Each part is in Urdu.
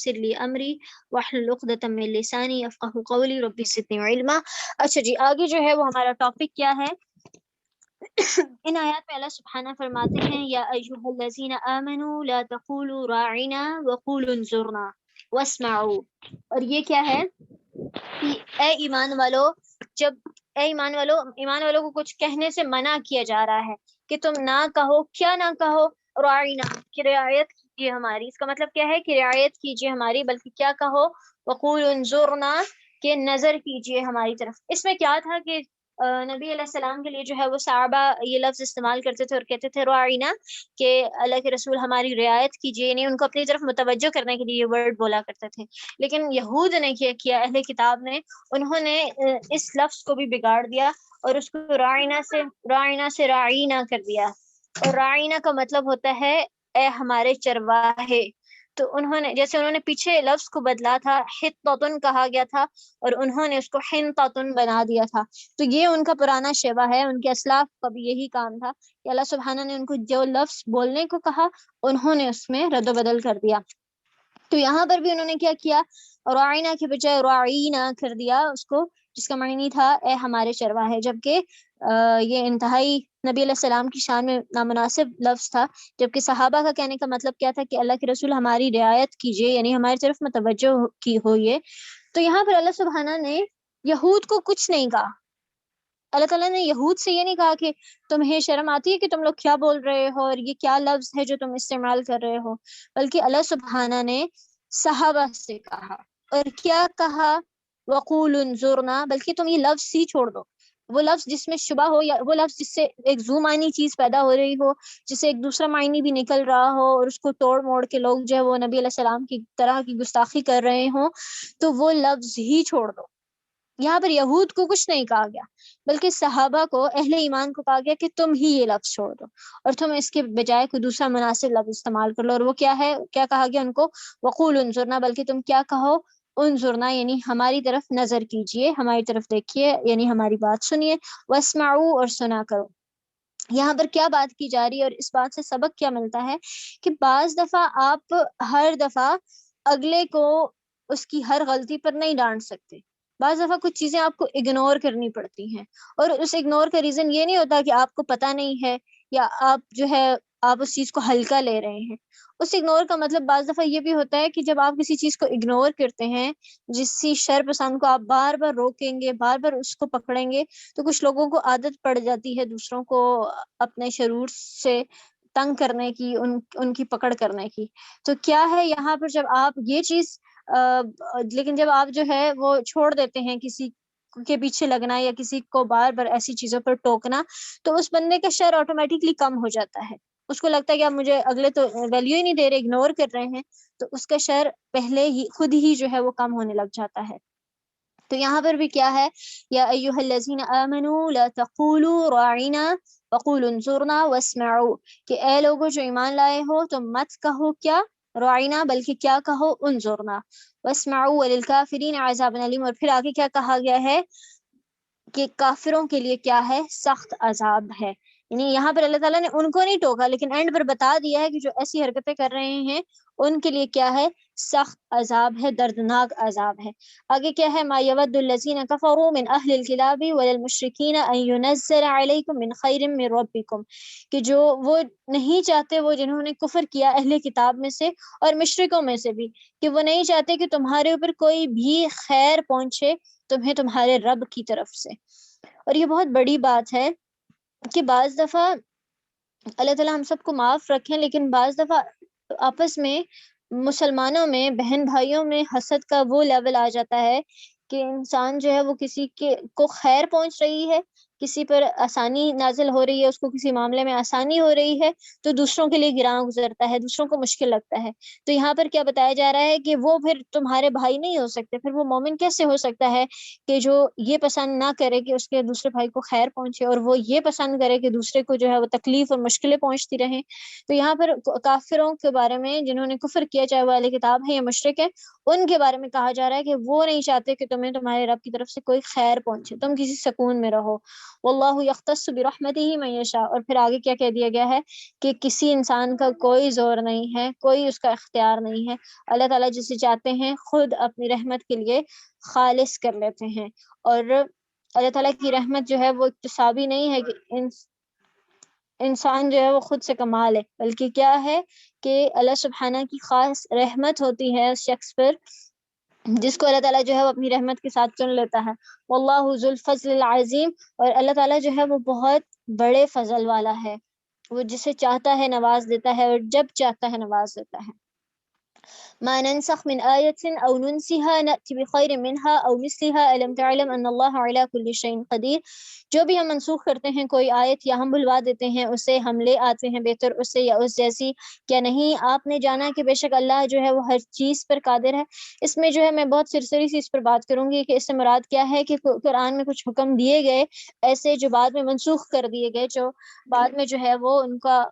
ويسر لي أمري واحلل عقدة من لساني يفقهوا قولي رب زدني علما۔ اچھا جی، آگے جو ہے وہ ہمارا ٹاپک کیا ہے؟ ان آیات میں اللہ سبحانہ فرماتے ہیں یا ایھا الذین آمنوا لا تقولوا راعنا وقولوا انظرنا واسمعوا، اور یہ کیا ہے کہ اے ایمان والو، ایمان والوں کو کچھ کہنے سے منع کیا جا رہا ہے کہ تم نہ کہو، کیا نہ کہو، راعنا کہ رعایت کیجیے ہماری۔ اس کا مطلب کیا ہے کہ رعایت کیجیے ہماری، بلکہ کیا کہو، وقولوا انظرنا کہ نظر کیجیے ہماری طرف۔ اس میں کیا تھا کہ نبی علیہ السلام کے لیے جو ہے وہ صحابہ یہ لفظ استعمال کرتے تھے اور کہتے تھے راعینا، کہ اللہ کے رسول ہماری رعایت کیجیے، یعنی ان کو اپنی طرف متوجہ کرنے کے لیے یہ ورڈ بولا کرتے تھے۔ لیکن یہود نے کیا کیا، اہل کتاب نے، انہوں نے اس لفظ کو بھی بگاڑ دیا اور اس کو راعینا سے راعینا کر دیا، اور راعینا کا مطلب ہوتا ہے اے ہمارے چرواہے۔ تو انہوں نے پیچھے لفظ کو بدلا تھا، حطۃ کہا گیا تھا اور انہوں نے اس کو حنطۃ بنا دیا تھا۔ تو یہ ان کا پرانا شیوا ہے، ان کے اسلاف کا بھی یہی کام تھا کہ اللہ سبحانہ نے ان کو جو لفظ بولنے کو کہا انہوں نے اس میں رد و بدل کر دیا۔ تو یہاں پر بھی انہوں نے کیا کیا، راعینا کے بجائے راعینا کر دیا اس کو، جس کا معنی تھا اے ہمارے چرواہے، جبکہ یہ انتہائی نبی علیہ السلام کی شان میں نامناسب لفظ تھا، جبکہ صحابہ کا کہنے کا مطلب کیا تھا کہ اللہ کے رسول ہماری رعایت کیجیے، یعنی ہماری طرف متوجہ کی ہوئے۔ تو یہاں پر اللہ سبحانہ نے یہود کو کچھ نہیں کہا، اللہ تعالیٰ نے یہود سے یہ نہیں کہا کہ تمہیں شرم آتی ہے کہ تم لوگ کیا بول رہے ہو اور یہ کیا لفظ ہے جو تم استعمال کر رہے ہو، بلکہ اللہ سبحانہ نے صحابہ سے کہا، اور کیا کہا، وقولوا انظرنا، بلکہ تم یہ لفظ ہی چھوڑ دو، وہ لفظ جس میں شبہ ہو، یا وہ لفظ جس سے ایک ذو معنی چیز پیدا ہو رہی ہو، جس سے ایک دوسرا معنی بھی نکل رہا ہو، اور اس کو توڑ موڑ کے لوگ جو ہے وہ نبی علیہ السلام کی طرح کی گستاخی کر رہے ہوں، تو وہ لفظ ہی چھوڑ دو۔ یہاں پر یہود کو کچھ نہیں کہا گیا، بلکہ صحابہ کو، اہل ایمان کو کہا گیا کہ تم ہی یہ لفظ چھوڑ دو اور تم اس کے بجائے کوئی دوسرا مناسب لفظ استعمال کر لو، اور وہ کیا ہے، کیا کہا گیا ان کو، وقولوا انظرنا، بلکہ تم کیا کہو، انظرنا یعنی ہماری طرف نظر کیجئے، ہماری طرف دیکھیے، یعنی ہماری بات سنیے، واسمعوا اور سنا کرو۔ یہاں پر کیا بات کی جا رہی ہے اور اس بات سے سبق کیا ملتا ہے کہ بعض دفعہ آپ ہر دفعہ اگلے کو اس کی ہر غلطی پر نہیں ڈانٹ سکتے، بعض دفعہ کچھ چیزیں آپ کو اگنور کرنی پڑتی ہیں، اور اس اگنور کا ریزن یہ نہیں ہوتا کہ آپ کو پتہ نہیں ہے یا آپ جو ہے آپ اس چیز کو ہلکا لے رہے ہیں۔ اس اگنور کا مطلب بعض دفعہ یہ بھی ہوتا ہے کہ جب آپ کسی چیز کو اگنور کرتے ہیں، جسی شر پسند کو آپ بار بار روکیں گے، بار بار اس کو پکڑیں گے، تو کچھ لوگوں کو عادت پڑ جاتی ہے دوسروں کو اپنے شرور سے تنگ کرنے کی، ان کی پکڑ کرنے کی۔ تو کیا ہے یہاں پر جب آپ یہ چیز لیکن جب آپ جو ہے وہ چھوڑ دیتے ہیں کسی کے پیچھے لگنا یا کسی کو بار بار ایسی چیزوں پر ٹوکنا، تو اس بندے کا شر آٹومیٹکلی کم ہو جاتا ہے، اس کو لگتا ہے کہ اب مجھے اگلے تو ویلیو ہی نہیں دے رہے، اگنور کر رہے ہیں، تو اس کا شر پہلے ہی خود ہی جو ہے وہ کم ہونے لگ جاتا ہے۔ تو یہاں پر بھی کیا ہے، یا ایھا الذین آمنوا لا تقولوا راعنا وقولوا انظرنا واسمعوا، کہ اے لوگوں جو ایمان لائے ہو تم مت کہو کیا راعنا، بلکہ کیا کہو انظرنا واسمعوا وللکافرین عذاب علیم، اور پھر آگے کیا کہا گیا ہے کہ کافروں کے لیے کیا ہے، سخت عذاب ہے۔ یعنی یہاں پر اللہ تعالیٰ نے ان کو نہیں ٹوکا، لیکن اینڈ پر بتا دیا ہے کہ جو ایسی حرکتیں کر رہے ہیں ان کے لیے کیا ہے، سخت عذاب ہے، دردناک عذاب ہے۔ آگے کیا ہے، ما یود الذین کفروا من اہل الکتاب وللمشرکین ان ینزل علیکم من خیر من ربکم، کہ جو وہ نہیں چاہتے، وہ جنہوں نے کفر کیا اہل کتاب میں سے اور مشرکوں میں سے بھی، کہ وہ نہیں چاہتے کہ تمہارے اوپر کوئی بھی خیر پہنچے تمہیں تمہارے رب کی طرف سے۔ اور یہ بہت بڑی بات ہے کہ بعض دفعہ اللہ تعالیٰ ہم سب کو معاف رکھیں، لیکن بعض دفعہ آپس میں مسلمانوں میں، بہن بھائیوں میں حسد کا وہ لیول آ جاتا ہے کہ انسان جو ہے وہ کسی کو خیر پہنچ رہی ہے، کسی پر آسانی نازل ہو رہی ہے، اس کو کسی معاملے میں آسانی ہو رہی ہے، تو دوسروں کے لیے گراں گزرتا ہے، دوسروں کو مشکل لگتا ہے۔ تو یہاں پر کیا بتایا جا رہا ہے کہ وہ پھر تمہارے بھائی نہیں ہو سکتے، پھر وہ مومن کیسے ہو سکتا ہے کہ جو یہ پسند نہ کرے کہ اس کے دوسرے بھائی کو خیر پہنچے، اور وہ یہ پسند کرے کہ دوسرے کو جو ہے وہ تکلیف اور مشکلیں پہنچتی رہیں۔ تو یہاں پر کافروں کے بارے میں، جنہوں نے کفر کیا، چاہے وہ اہل کتاب ہے یا مشرک ہے، ان کے بارے میں کہا جا رہا ہے کہ وہ نہیں چاہتے کہ تمہیں تمہارے رب کی طرف سے کوئی خیر پہنچے، تم کسی سکون میں رہو۔ واللہ یختص برحمتہ من یشاء، اور پھر آگے کیا کہہ دیا گیا ہے کہ کسی انسان کا کوئی زور نہیں ہے، کوئی اس کا اختیار نہیں ہے، اللہ تعالیٰ جسے چاہتے ہیں خود اپنی رحمت کے لیے خالص کر لیتے ہیں۔ اور اللہ تعالیٰ کی رحمت جو ہے وہ اکتسابی نہیں ہے کہ انسان جو ہے وہ خود سے کما لے، بلکہ کیا ہے کہ اللہ سبحانہ کی خاص رحمت ہوتی ہے اس شخص پر جس کو اللہ تعالیٰ جو ہے وہ اپنی رحمت کے ساتھ چن لیتا ہے۔ واللہ ذو الفضل العظیم، اور اللہ تعالیٰ جو ہے وہ بہت بڑے فضل والا ہے، وہ جسے چاہتا ہے نواز دیتا ہے اور جب چاہتا ہے نواز دیتا ہے۔ ما ننسخ من آية أو ننسها نأتي بخير منها أو مثلها ألم تعلم أن الله على كل شيء قدير، جو بھی ہم منسوخ کرتے ہیں کوئی آیت یا ہم بلوا دیتے ہیں اسے، ہم لے آتے ہیں بہتر اس سے یا اس جیسی، کیا نہیں آپ نے جانا کہ بے شک اللہ جو ہے وہ ہر چیز پر قادر ہے۔ اس میں جو ہے میں بہت سرسری سی اس پر بات کروں گی کہ اس سے مراد کیا ہے کہ قرآن میں کچھ حکم دیے گئے ایسے جو بعد میں منسوخ کر دیے گئے، جو بعد میں جو ہے وہ ان کا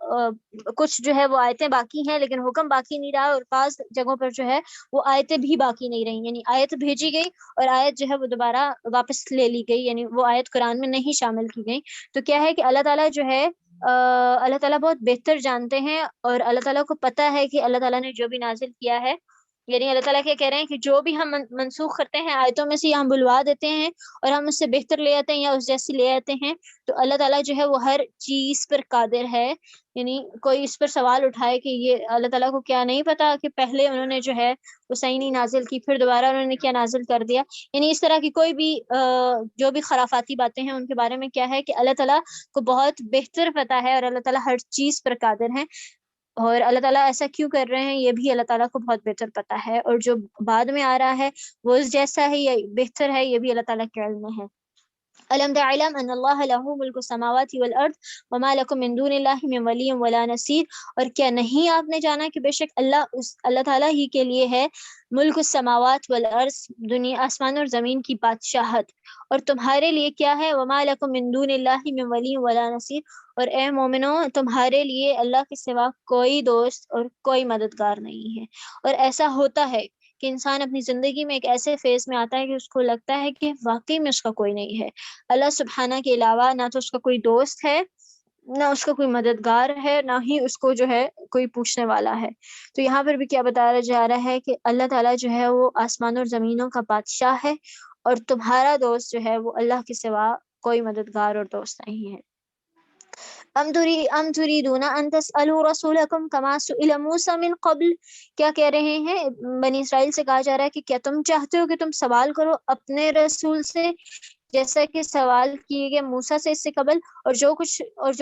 کچھ جو ہے وہ آیتیں باقی ہیں لیکن حکم باقی نہیں رہا، اور بعض جگہوں پر جو ہے وہ آیتیں بھی باقی نہیں رہی، یعنی آیت بھیجی گئی اور آیت جو ہے وہ دوبارہ واپس لے لی گئی، یعنی وہ آیت قرآن میں نہیں شامل کی گئی۔ تو کیا ہے کہ اللہ تعالیٰ جو ہے اللہ تعالیٰ بہت بہتر جانتے ہیں، اور اللہ تعالیٰ کو پتہ ہے کہ اللہ تعالیٰ نے جو بھی نازل کیا ہے، یعنی اللہ تعالیٰ کیا کہہ رہے ہیں کہ جو بھی ہم منسوخ کرتے ہیں آیتوں میں سے یا ہم بلوا دیتے ہیں اور ہم اس سے بہتر لے آتے ہیں یا اس جیسی لے آتے ہیں، تو اللہ تعالیٰ جو ہے وہ ہر چیز پر قادر ہے۔ یعنی کوئی اس پر سوال اٹھائے کہ یہ اللہ تعالیٰ کو کیا نہیں پتا کہ پہلے انہوں نے جو ہے وہ صحیح نہیں نازل کی، پھر دوبارہ انہوں نے کیا نازل کر دیا، یعنی اس طرح کی کوئی بھی جو بھی خرافاتی باتیں ہیں ان کے بارے میں کیا ہے کہ اللہ تعالیٰ کو بہت بہتر پتا ہے، اور اللہ تعالیٰ ہر چیز پر قادر ہے، اور اللہ تعالیٰ ایسا کیوں کر رہے ہیں یہ بھی اللہ تعالیٰ کو بہت بہتر پتا ہے، اور جو بعد میں آ رہا ہے وہ اس جیسا ہے یا بہتر ہے یہ بھی اللہ تعالیٰ کے علم میں ہے۔ ألم تعلم أن الله له ملك السماوات والأرض وما لكم من دون الله من ولي ولا نصير، اور کیا نہیں آپ نے جانا کہ بے شک اللہ تعالیٰ ہی کے لیے ہے ملک السماوات والارض، دنیا آسمان اور زمین کی بادشاہت، اور تمہارے لیے کیا ہے وما لكم من دون الله من ولي ولا نصير، اور اے مومنو تمہارے لیے اللہ کے سوا کوئی دوست اور کوئی مددگار نہیں ہے۔ اور ایسا ہوتا ہے کہ انسان اپنی زندگی میں ایک ایسے فیز میں آتا ہے کہ اس کو لگتا ہے کہ واقعی میں اس کا کوئی نہیں ہے، اللہ سبحانہ کے علاوہ نہ تو اس کا کوئی دوست ہے، نہ اس کا کوئی مددگار ہے، نہ ہی اس کو جو ہے کوئی پوچھنے والا ہے۔ تو یہاں پر بھی کیا بتایا جا رہا ہے کہ اللہ تعالیٰ جو ہے وہ آسمان اور زمینوں کا بادشاہ ہے، اور تمہارا دوست جو ہے وہ اللہ کے سوا کوئی مددگار اور دوست نہیں ہے۔ ام تريدون ان تسألوا رسولكم كما سئل موسى من قبل، کیا کہہ رہے ہیں بنی اسرائیل سے کہا جا رہا ہے کہ کیا تم چاہتے ہو کہ تم سوال کرو اپنے رسول سے جیسا کہ سوال کیے گئے موسیٰ سے اس سے قبل، اور جو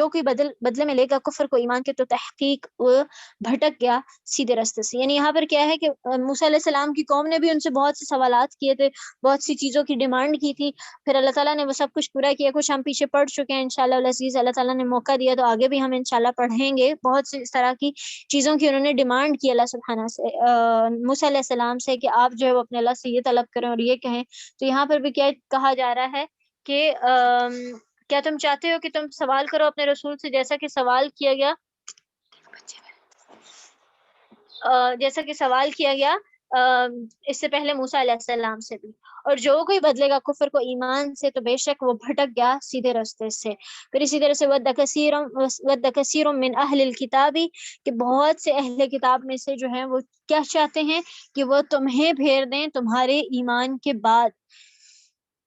کوئی بدلے میں لے گا کفر کو ایمان کے تو تحقیق وہ بھٹک گیا سیدھے راستے سے۔ یعنی یہاں پر کیا ہے کہ موسیٰ علیہ السلام کی قوم نے بھی ان سے بہت سے سوالات کیے تھے، بہت سی چیزوں کی ڈیمانڈ کی تھی، پھر اللہ تعالیٰ نے وہ سب کچھ پورا کیا، کچھ ہم پیچھے پڑ چکے ہیں انشاءاللہ العزیز، اللہ تعالیٰ نے موقع دیا تو آگے بھی ہم انشاءاللہ پڑھیں گے، بہت سی اس طرح کی چیزوں کی انہوں نے ڈیمانڈ کی اللہ سبحانہ سے موسیٰ علیہ السلام سے کہ آپ جو ہے وہ اپنے اللہ سے یہ طلب کریں اور یہ کہیں۔ تو یہاں پر بھی کیا کہا جا رہا ہے کہ کیا تم چاہتے ہو کہ تم سوال کرو اپنے رسول سے جیسا کہ سوال کیا گیا اس سے پہلے موسیٰ علیہ السلام سے بھی، اور جو کوئی بدلے گا کفر کو ایمان سے تو بے شک وہ بھٹک گیا سیدھے راستے سے۔ پھر اسی طرح سے ود کثیر من اہل الکتاب، کہ بہت سے اہل کتاب میں سے جو ہیں وہ کیا چاہتے ہیں کہ وہ تمہیں پھیر دیں تمہارے ایمان کے بعد۔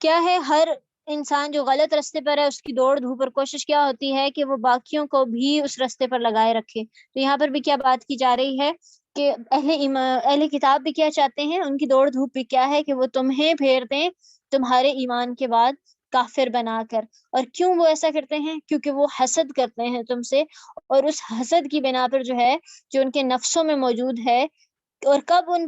کیا ہے ہر انسان جو غلط راستے پر ہے اس کی دوڑ دھوپ اور کوشش کیا ہوتی ہے کہ وہ باقیوں کو بھی اس راستے پر لگائے رکھے۔ تو یہاں پر بھی کیا بات کی جا رہی ہے کہ اہل کتاب بھی کیا چاہتے ہیں، ان کی دوڑ دھوپ بھی کیا ہے کہ وہ تمہیں پھیر دیں تمہارے ایمان کے بعد کافر بنا کر۔ اور کیوں وہ ایسا کرتے ہیں؟ کیونکہ وہ حسد کرتے ہیں تم سے، اور اس حسد کی بنا پر جو ہے جو ان کے نفسوں میں موجود ہے، اور کب انہوں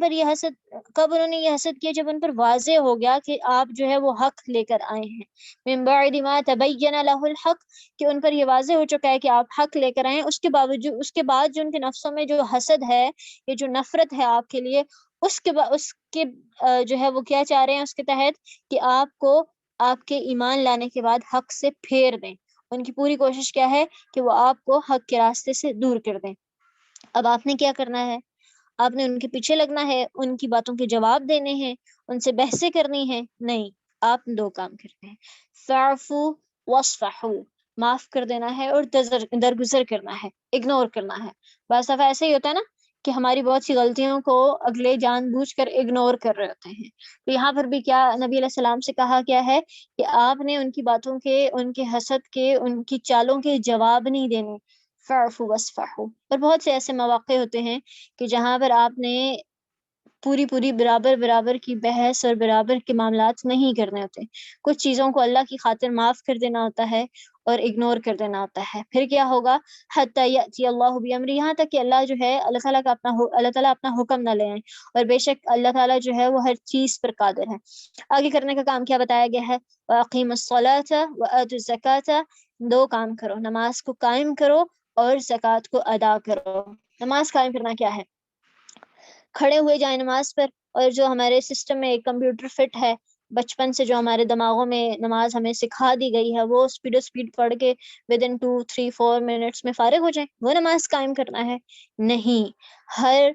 نے یہ حسد کیا؟ جب ان پر واضح ہو گیا کہ آپ جو ہے وہ حق لے کر آئے ہیں، من بعد ما تبین له الحق، کہ ان پر یہ واضح ہو چکا ہے کہ آپ حق لے کر آئے ہیں، اس کے بعد جو ان کے نفسوں میں جو حسد ہے، یہ جو نفرت ہے آپ کے لیے، اس کے جو ہے وہ کیا چاہ رہے ہیں اس کے تحت کہ آپ کو آپ کے ایمان لانے کے بعد حق سے پھیر دیں۔ ان کی پوری کوشش کیا ہے کہ وہ آپ کو حق کے راستے سے دور کر دیں۔ اب آپ نے کیا کرنا ہے؟ آپ نے ان کے پیچھے لگنا ہے، ان کی باتوں کے جواب دینے ہیں، ان سے بحثیں کرنی ہے، نہیں، آپ 2 کام کرنے ہیں، فاعفو واصفحو، معاف کر دینا ہے اور درگزر کرنا ہے، اگنور کرنا ہے۔ بعض دفعہ ایسا ہی ہوتا ہے نا کہ ہماری بہت سی غلطیوں کو اگلے جان بوجھ کر اگنور کر رہے ہوتے ہیں، تو یہاں پر بھی کیا نبی علیہ السلام سے کہا گیا ہے کہ آپ نے ان کی باتوں کے، ان کے حسد کے، ان کی چالوں کے جواب نہیں دینے، فاعفو واصفحو۔ اور بہت سے ایسے مواقع ہوتے ہیں کہ جہاں پر آپ نے پوری برابر کی بحث اور برابر کے معاملات نہیں کرنے ہوتے، کچھ چیزوں کو اللہ کی خاطر معاف کر دینا ہوتا ہے اور اگنور کر دینا ہوتا ہے۔ پھر کیا ہوگا، حتی یأتی اللہ بامرہ، یہاں تک کہ اللہ جو ہے، اللہ تعالیٰ اپنا حکم نہ لے آئیں، اور بے شک اللہ تعالیٰ جو ہے وہ ہر چیز پر قادر ہے۔ آگے کرنے کا کام کیا بتایا گیا ہے، وَأَقِیمُوا الصَّلَاةَ وَآتُوا الزَّکَاةَ، 2 کام کرو، نماز کو قائم کرو اور زکوٰۃ کو ادا کرو۔ نماز قائم کرنا کیا ہے، کھڑے ہوئے جائیں نماز پر، اور جو ہمارے سسٹم میں ایک کمپیوٹر فٹ ہے، بچپن سے جو ہمارے دماغوں میں نماز ہمیں سکھا دی گئی ہے، وہ اسپیڈ پڑھ کے ودن 2 3 4 منٹس میں فارغ ہو جائیں، وہ نماز قائم کرنا ہے؟ نہیں، ہر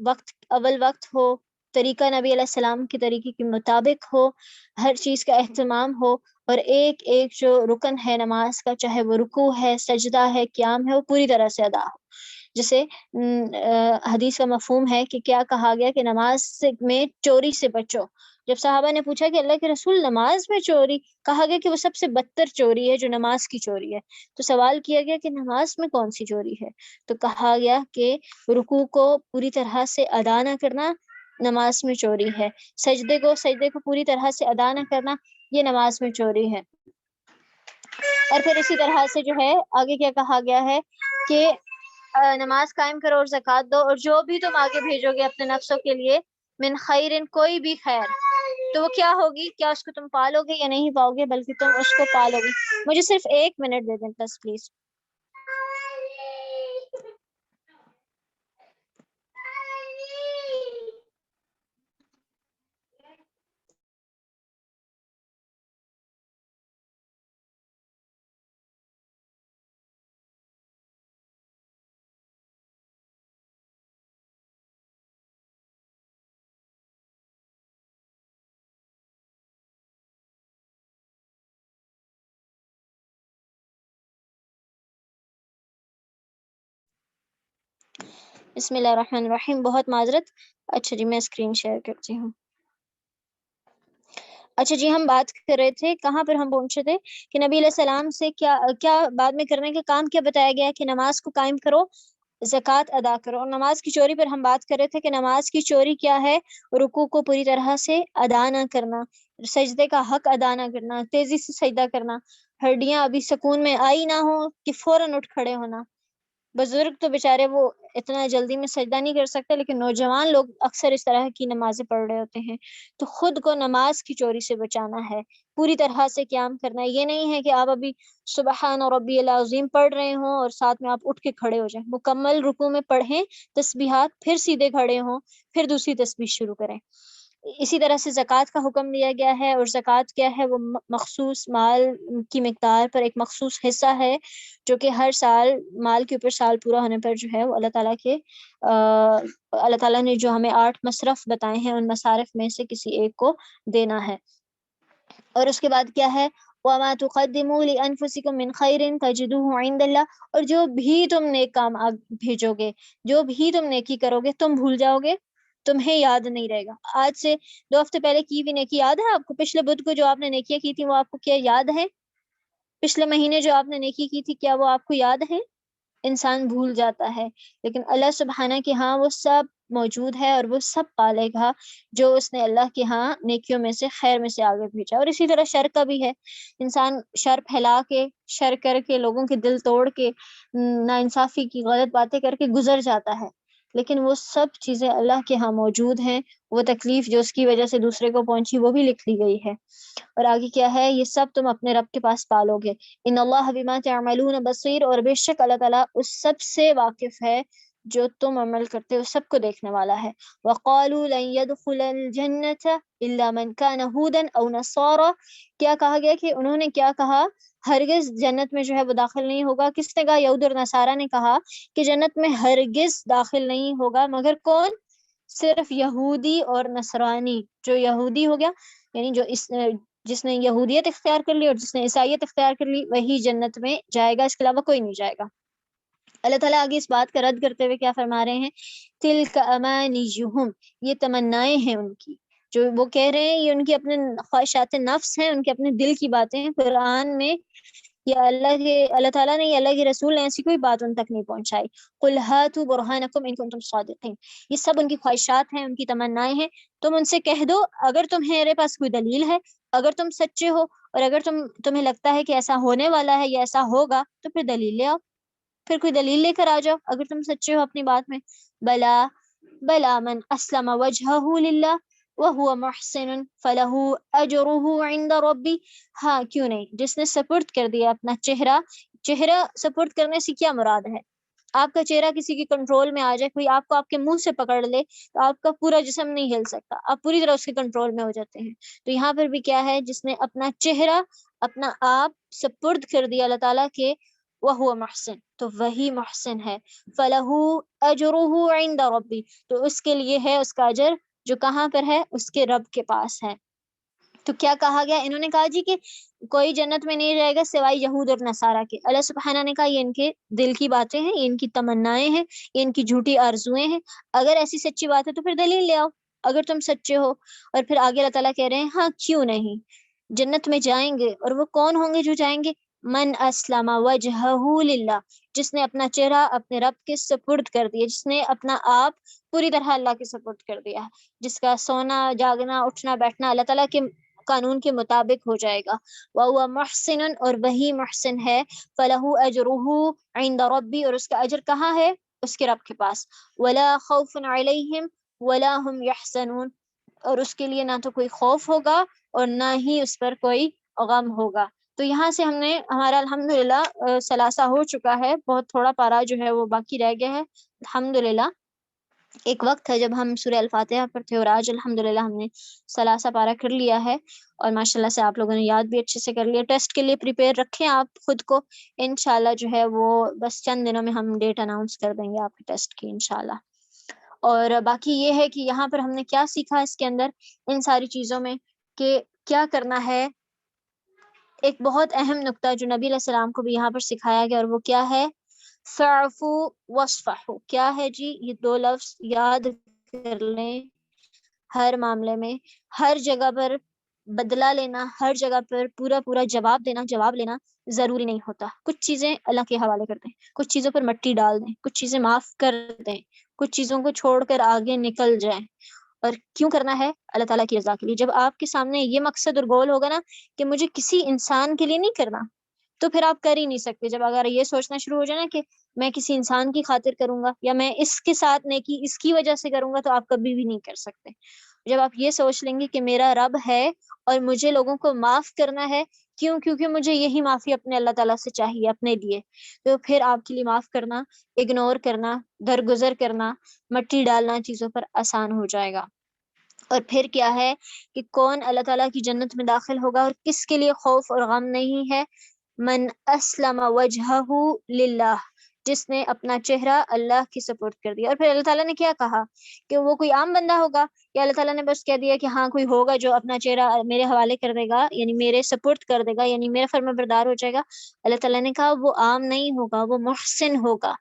وقت اول وقت ہو، طریقہ نبی علیہ السلام کے طریقے کے مطابق ہو، ہر چیز کا اہتمام ہو، اور ایک ایک جو رکن ہے نماز کا، چاہے وہ رکوع ہے، سجدہ ہے، قیام ہے، وہ پوری طرح سے ادا ہو۔ جسے حدیث کا مفہوم ہے کہ کیا کہا گیا کہ نماز میں چوری سے بچو۔ جب صحابہ نے پوچھا کہ اللہ کے رسول، نماز میں چوری، کہا گیا کہ وہ سب سے بدتر چوری ہے جو نماز کی چوری ہے۔ تو سوال کیا گیا کہ نماز میں کون سی چوری ہے؟ تو کہا گیا کہ رکوع کو پوری طرح سے ادا نہ کرنا نماز میں چوری ہے، سجدے کو پوری طرح سے ادا نہ کرنا یہ نماز میں چوری ہے۔ اور پھر اسی طرح سے جو ہے آگے کیا کہا گیا ہے کہ نماز قائم کرو اور زکوٰۃ دو، اور جو بھی تم آگے بھیجو گے اپنے نفسوں کے لیے، من خیرن، کوئی بھی خیر، تو وہ کیا ہوگی، کیا اس کو تم پالو گے یا نہیں پاؤ گے، بلکہ تم اس کو پالو گے۔ مجھے صرف 1 منٹ دے دیں بس پلیز۔ بسم اللہ الرحمن الرحیم، بہت معذرت۔ اچھا جی، میں اسکرین شیئر کرتی ہوں۔ اچھا جی، ہم بات کر رہے تھے، کہاں پر ہم پہنچے تھے کہ نبی علیہ السلام سے کیا بعد میں کرنے کا کام کیا بتایا گیا کہ نماز کو قائم کرو، زکوٰۃ ادا کرو۔ اور نماز کی چوری پر ہم بات کر رہے تھے کہ نماز کی چوری کیا ہے، رکوع کو پوری طرح سے ادا نہ کرنا، سجدے کا حق ادا نہ کرنا، تیزی سے سجدہ کرنا، ہڈیاں ابھی سکون میں آئی نہ ہو کہ فوراً اٹھ کھڑے ہونا۔ بزرگ تو بیچارے وہ اتنا جلدی میں سجدہ نہیں کر سکتے، لیکن نوجوان لوگ اکثر اس طرح کی نمازیں پڑھ رہے ہوتے ہیں۔ تو خود کو نماز کی چوری سے بچانا ہے، پوری طرح سے قیام کرنا ہے۔ یہ نہیں ہے کہ آپ ابھی سبحان ربی العظیم پڑھ رہے ہوں اور ساتھ میں آپ اٹھ کے کھڑے ہو جائیں، مکمل رکوع میں پڑھیں تسبیحات، پھر سیدھے کھڑے ہوں، پھر دوسری تسبیح شروع کریں۔ اسی طرح سے زکوٰۃ کا حکم دیا گیا ہے، اور زکوٰۃ کیا ہے، وہ مخصوص مال کی مقدار پر ایک مخصوص حصہ ہے، جو کہ ہر سال مال کے اوپر سال پورا ہونے پر جو ہے وہ اللہ تعالیٰ نے جو ہمیں 8 مصرف بتائے ہیں، ان مصارف میں سے کسی ایک کو دینا ہے۔ اور اس کے بعد کیا ہے، وَمَا تُقَدِّمُوا لِأَنفُسِكُم مِّن خَيْرٍ تَجِدُوهُ عِندَ اللَّهِ، اور جو بھی تم نیک کام بھیجو گے، جو بھی تم نیکی کرو گے، تم بھول جاؤ گے، تمہیں یاد نہیں رہے گا۔ آج سے 2 ہفتے پہلے کی بھی نیکی یاد ہے آپ کو؟ پچھلے بدھ کو جو آپ نے نیکیاں کی تھی وہ آپ کو کیا یاد ہے؟ پچھلے مہینے جو آپ نے نیکی کی تھی کیا وہ آپ کو یاد ہے؟ انسان بھول جاتا ہے، لیکن اللہ سبحانہ کے ہاں وہ سب موجود ہے، اور وہ سب پالے گا جو اس نے اللہ کے ہاں نیکیوں میں سے، خیر میں سے آگے بھیجا۔ اور اسی طرح شر کا بھی ہے، انسان شر پھیلا کے، شر کر کے، لوگوں کے دل توڑ کے، ناانصافی کی غلط باتیں کر کے گزر جاتا ہے، لیکن وہ سب چیزیں اللہ کے ہاں موجود ہیں، وہ تکلیف جو اس کی وجہ سے دوسرے کو پہنچی وہ بھی لکھ لی گئی ہے۔ اور آگے کیا ہے، یہ سب تم اپنے رب کے پاس پالو گے۔ ان اللہ بما تعملون بصیر، اور بے شک اللہ تعالیٰ اس سب سے واقف ہے جو تم عمل کرتے ہو سب کو دیکھنے والا ہے. وَقَالُوا لَن يَدْخُلَ الْجَنَّةَ إِلَّا مَنْ كَانَ هُودًا أَوْ نَصَارَىٰ. کیا کہا گیا کہ انہوں نے کیا کہا؟ ہرگز جنت میں جو ہے وہ داخل نہیں ہوگا. کس نے کہا؟ یہود اور نصارہ نے کہا کہ جنت میں ہرگز داخل نہیں ہوگا مگر کون؟ صرف یہودی اور نصرانی. جو یہودی ہو گیا یعنی جس نے یہودیت اختیار کر لی اور جس نے عیسائیت اختیار کر لی وہی جنت میں جائے گا، اس کے علاوہ کوئی نہیں جائے گا. اللہ تعالیٰ آگے اس بات کا رد کرتے ہوئے کیا فرما رہے ہیں؟ تلک امانیہم، یہ تمنائیں ہیں ان کی، جو وہ کہہ رہے ہیں یہ ان کی اپنے خواہشات نفس ہیں، ان کے اپنے دل کی باتیں ہیں. قرآن میں یا اللہ تعالیٰ نے یا اللہ کے رسول نے ایسی کوئی بات ان تک نہیں پہنچائی. قل ہاتوا برہانکم ان کنتم صادقین. یہ سب ان کی خواہشات ہیں، ان کی تمنائیں ہیں. تم ان سے کہہ دو اگر تمہارے پاس کوئی دلیل ہے، اگر تم سچے ہو اور اگر تمہیں لگتا ہے کہ ایسا ہونے والا ہے یا ایسا ہوگا تو پھر دلیل لے آؤ، پھر کوئی دلیل لے کر آ جاؤ اگر تم سچے ہو اپنی بات میں. بلا من اسلم وجهه للہ وهو محسن فلہ اجرہ عند ربی. ہاں کیوں نہیں، جس نے سپرد کر دیا اپنا چہرہ سپرد کرنے سے کیا مراد ہے؟ آپ کا چہرہ کسی کی کنٹرول میں آ جائے، کوئی آپ کو آپ کے منہ سے پکڑ لے تو آپ کا پورا جسم نہیں ہل سکتا، آپ پوری طرح اس کے کنٹرول میں ہو جاتے ہیں. تو یہاں پر بھی کیا ہے؟ جس نے اپنا چہرہ اپنا آپ سپرد کر دیا اللہ تعالیٰ کے، وہو محسن، تو وہی محسن ہے. فلہ اجرہ عند ربی، تو اس کے لیے ہے اس کا اجر جو کہاں پر ہے؟ اس کے رب کے پاس ہے. تو کیا کہا گیا؟ انہوں نے کہا جی کہ کوئی جنت میں نہیں جائے گا سوائے یہود اور نصارہ کے. اللہ سبحانہ نے کہا یہ ان کے دل کی باتیں ہیں، یہ ان کی تمنائیں ہیں، یہ ان کی جھوٹی آرزویں ہیں. اگر ایسی سچی بات ہے تو پھر دلیل لے آؤ اگر تم سچے ہو. اور پھر آگے اللہ تعالیٰ کہہ رہے ہیں ہاں کیوں نہیں، جنت میں جائیں گے. اور وہ کون ہوں گے جو جائیں گے؟ من اسلم وجہہ للہ، جس نے اپنا چہرہ اپنے رب کے سپرد کر دیا، جس نے اپنا آپ پوری طرح اللہ کے سپرد کر دیا، جس کا سونا جاگنا اٹھنا بیٹھنا اللہ تعالیٰ کے قانون کے مطابق ہو جائے گا. وَهُوَ مُحْسِنٌ، اور وہی محسن ہے. فَلَهُ أَجْرُهُ عِنْدَ رَبِّي، اور اس کا اجر کہاں ہے؟ اس کے رب کے پاس. وَلَا خَوْفٌ عَلَيْهِمْ وَلَا هُمْ يَحْزَنُونَ، اور اس کے لیے نہ تو کوئی خوف ہوگا اور نہ ہی اس پر کوئی غم ہوگا. تو یہاں سے ہم نے ہمارا الحمدللہ ثلاثہ ہو چکا ہے، بہت تھوڑا پارا جو ہے وہ باقی رہ گیا ہے الحمدللہ. ایک وقت ہے جب ہم سورہ الفاتحہ پر تھے اور آج الحمدللہ ہم نے ثلاثہ پارا کر لیا ہے، اور ماشاءاللہ سے آپ لوگوں نے یاد بھی اچھے سے کر لیا. ٹیسٹ کے لیے پریپیئر رکھیں آپ خود کو، انشاءاللہ جو ہے وہ بس چند دنوں میں ہم ڈیٹ اناؤنس کر دیں گے آپ کے ٹیسٹ کی انشاءاللہ. اور باقی یہ ہے کہ یہاں پر ہم نے کیا سیکھا اس کے اندر ان ساری چیزوں میں، کہ کیا کرنا ہے. ایک بہت اہم نقطہ جو نبی علیہ السلام کو بھی یہاں پر سکھایا گیا، اور وہ کیا ہے؟ فَاعْفُوا وَاصْفَحُوا. کیا ہے جی؟ یہ دو لفظ یاد کر لیں. ہر معاملے میں، ہر جگہ پر بدلہ لینا، ہر جگہ پر پورا جواب لینا ضروری نہیں ہوتا. کچھ چیزیں اللہ کے حوالے کر دیں، کچھ چیزوں پر مٹی ڈال دیں، کچھ چیزیں معاف کر دیں، کچھ چیزوں کو چھوڑ کر آگے نکل جائیں. اور کیوں کرنا ہے؟ اللہ تعالیٰ کی رضا کے لیے. جب آپ کے سامنے یہ مقصد اور گول ہوگا نا کہ مجھے کسی انسان کے لیے نہیں کرنا، تو پھر آپ کر ہی نہیں سکتے. جب اگر یہ سوچنا شروع ہو جائے نا کہ میں کسی انسان کی خاطر کروں گا یا میں اس کے ساتھ نیکی اس کی وجہ سے کروں گا، تو آپ کبھی بھی نہیں کر سکتے. جب آپ یہ سوچ لیں گے کہ میرا رب ہے اور مجھے لوگوں کو معاف کرنا ہے، کیونکہ مجھے یہی معافی اپنے اللہ تعالیٰ سے چاہیے اپنے لیے، تو پھر آپ کے لیے معاف کرنا، اگنور کرنا، درگزر کرنا، مٹی ڈالنا چیزوں پر آسان ہو جائے گا. اور پھر کیا ہے کہ کون اللہ تعالیٰ کی جنت میں داخل ہوگا اور کس کے لیے خوف اور غم نہیں ہے؟ من اسلم وجہہ للہ، جس نے اپنا چہرہ اللہ کی سپورٹ کر دیا. اور پھر اللہ تعالیٰ نے کیا کہا کہ وہ کوئی عام بندہ ہوگا، یا اللہ تعالیٰ نے بس کہہ دیا کہ ہاں کوئی ہوگا جو اپنا چہرہ میرے حوالے کر دے گا، یعنی میرے سپورٹ کر دے گا، یعنی میرا فرما بردار ہو جائے گا. اللہ تعالیٰ نے کہا وہ عام نہیں ہوگا، وہ محسن ہوگا.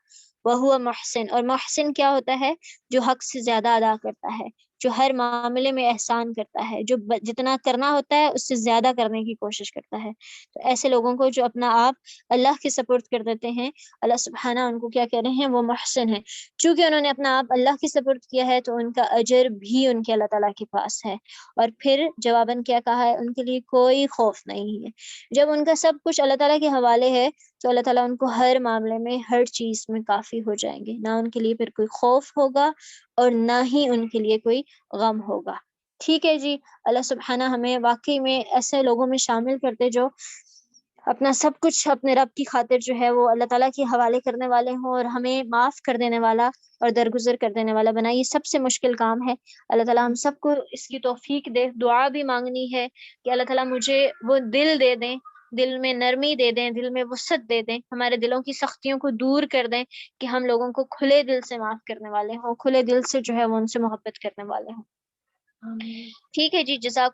وہ محسن، اور محسن کیا ہوتا ہے؟ جو حق سے زیادہ ادا کرتا ہے، جو ہر معاملے میں احسان کرتا ہے، جو جتنا کرنا ہوتا ہے اس سے زیادہ کرنے کی کوشش کرتا ہے. تو ایسے لوگوں کو جو اپنا آپ اللہ کے سپورٹ کر دیتے ہیں، اللہ سبحانہ ان کو کیا کہہ رہے ہیں؟ وہ محسن ہیں. چونکہ انہوں نے اپنا آپ اللہ کے سپورٹ کیا ہے تو ان کا اجر بھی ان کے اللہ تعالیٰ کے پاس ہے. اور پھر جواباً کیا کہا ہے؟ ان کے لیے کوئی خوف نہیں ہے. جب ان کا سب کچھ اللہ تعالیٰ کے حوالے ہے تو اللہ تعالیٰ ان کو ہر معاملے میں ہر چیز میں کافی ہو جائیں گے. نہ ان کے لیے پھر کوئی خوف ہوگا اور نہ ہی ان کے لیے کوئی غم ہوگا. ٹھیک ہے جی. اللہ سبحانہ ہمیں واقعی میں ایسے لوگوں میں شامل کرتے جو اپنا سب کچھ اپنے رب کی خاطر جو ہے وہ اللہ تعالیٰ کے حوالے کرنے والے ہوں اور ہمیں معاف کر دینے والا اور درگزر کر دینے والا بنا. یہ سب سے مشکل کام ہے. اللہ تعالیٰ ہم سب کو اس کی توفیق دے. دعا بھی مانگنی ہے کہ اللہ تعالیٰ مجھے وہ دل دے دیں، دل میں نرمی دے دیں، دل میں وسعت دے دیں، ہمارے دلوں کی سختیوں کو دور کر دیں کہ ہم لوگوں کو کھلے دل سے معاف کرنے والے ہوں، کھلے دل سے جو ہے وہ ان سے محبت کرنے والے ہوں. ٹھیک ہے جی، جزاک